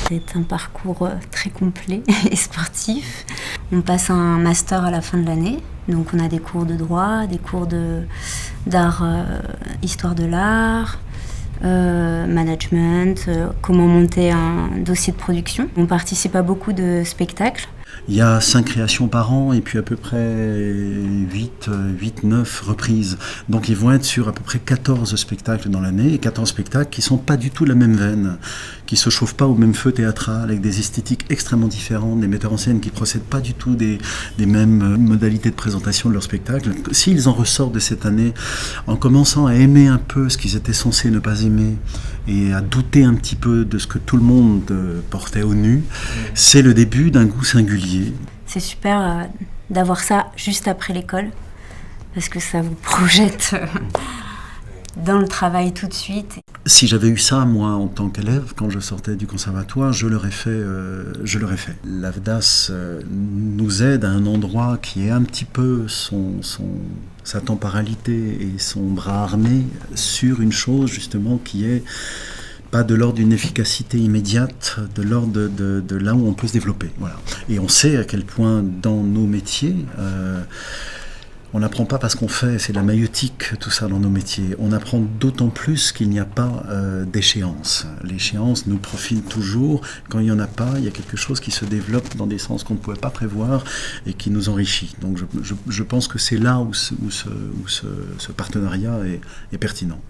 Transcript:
C'est un parcours très complet et sportif. On passe un master à la fin de l'année. Donc on a des cours de droit, des cours d'art, histoire de l'art, management, comment monter un dossier de production. On participe à beaucoup de spectacles. Il y a 5 créations par an et puis à peu près 8-9 reprises. Donc ils vont être sur à peu près 14 spectacles dans l'année, et 14 spectacles qui ne sont pas du tout la même veine, qui ne se chauffent pas au même feu théâtral, avec des esthétiques extrêmement différentes, des metteurs en scène qui ne procèdent pas du tout des mêmes modalités de présentation de leurs spectacles. S'ils en ressortent de cette année en commençant à aimer un peu ce qu'ils étaient censés ne pas aimer et à douter un petit peu de ce que tout le monde portait au nu, c'est le début d'un goût singulier. C'est super d'avoir ça juste après l'école, parce que ça vous projette dans le travail tout de suite. Si j'avais eu ça, moi, en tant qu'élève, quand je sortais du conservatoire, je l'aurais fait. L'AFDAS nous aide à un endroit qui est un petit peu sa temporalité et son bras armé sur une chose, justement, qui est pas de l'ordre d'une efficacité immédiate, de l'ordre de là où on peut se développer. Voilà. Et on sait à quel point dans nos métiers, on n'apprend pas parce qu'on fait, c'est de la maïeutique tout ça dans nos métiers. On apprend d'autant plus qu'il n'y a pas d'échéance. L'échéance nous profile toujours. Quand il n'y en a pas, il y a quelque chose qui se développe dans des sens qu'on ne pouvait pas prévoir et qui nous enrichit. Donc je pense que c'est là où ce partenariat est pertinent.